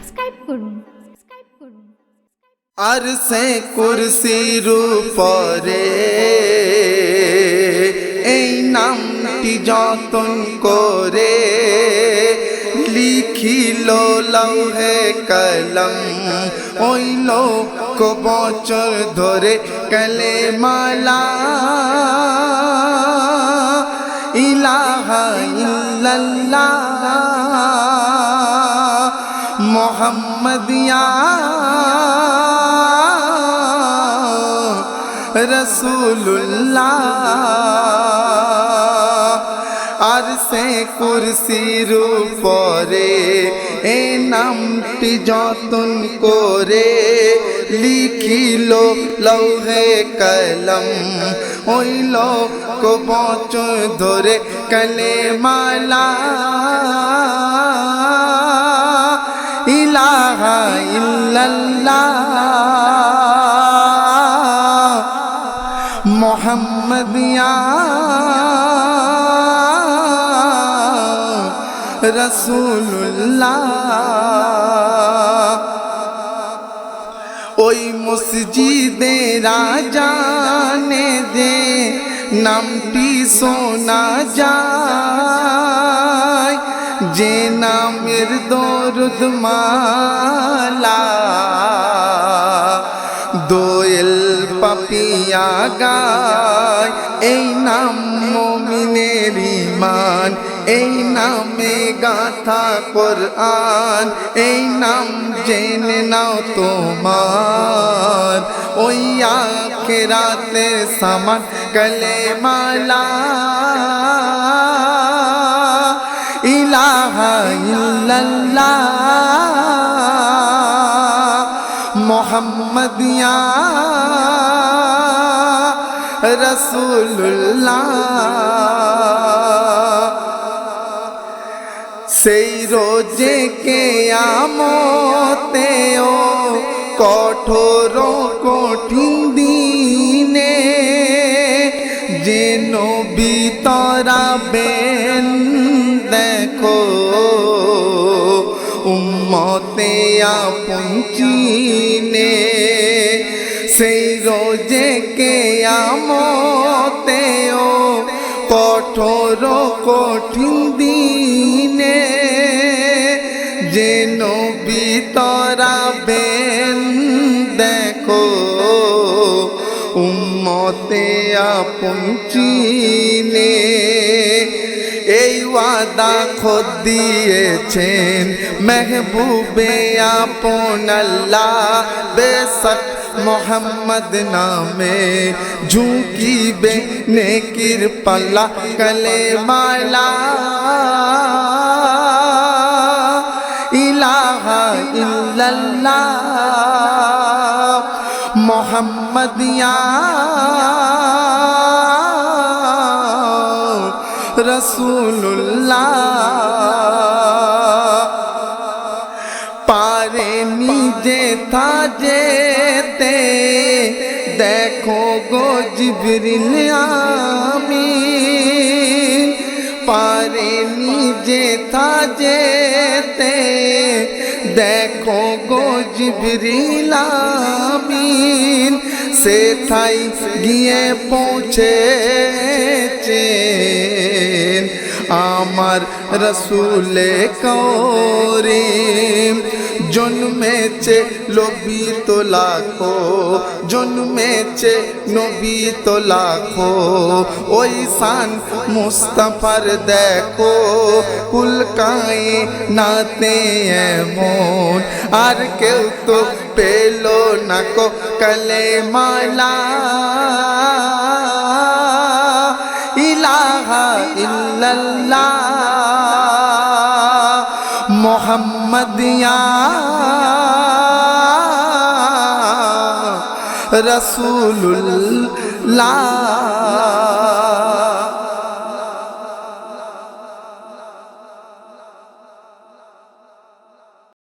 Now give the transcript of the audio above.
Subscribe করুন। আরশে কুরসির উপরে এই নামটি যতন করে লিখিল লৌহে কলম, ওই লোক বছর ধরে কালেমা লা ইলাহা ইল্লাল্লাহ মুহাম্মাদিয়া রসুল্লাহ। আরশে কুরসির উপরে এই নামটি যতন করে লিখিল লৌহে কলম, ওই লোক বছর ধরে কালেমা লা ইলাহা ইল্লাল্লাহ মুহাম্মাদিয়া রাসূলুল্লাহ। ওই মসজিদে রাজানে দে নামটি শোনা যায়, যে নামের দরুদ মালা দোয়েল পাপিয়া গায়। এই নাম মুমিনের ঈমান, এই নামে গাথা কোরআন, এই নাম জেনে নাও তোমার ওই আখিরাতের সামান কালেমা লা ইলাহা ইল্লাল্লাহ মুহাম্মাদিয়া রাসূলুল্লাহ। সেই রোজে কিয়ামতে ও কঠোর কঠিন দিনে যে নবী তরাবেন দেখো উম্মতে আপন চিনে। সেই রোজে কিয়ামতে ও কঠোর কঠিন দিনে যে নবী তরাবেন দেখো উম্মতে আপন চিনে। এই ওয়াদা খোদ দিয়েছেন মেহবুবে আপন আল্লাহ, বেশক মোহাম্মদ নামে ঝুঁকিবে নেকির পাল্লা কালেমা লা ইলাহা ইল্লাল্লাহ মুহাম্মাদিয়া রসুল্লাহ। পারে নিজে থা যেতে দেখো গো জিবরিল আমিন, পারে নিজে থা যেতে দেখো গো জিবরিল আমিন, সেথায় গিয়ে পৌঁছেছেন আমার রসুলে করিম। জন্মেছে নবী তো লাখো, জন্মেছে নবী তো লাখো, ওই শান মুস্তাফার দেখো কুলকায়ে নাতে এমন আর কেউ তো পেল না কো কালেমা লা ইলাহা ইল্লাল্লাহ মুহাম্মাদিয়া রাসূলুল্লাহ।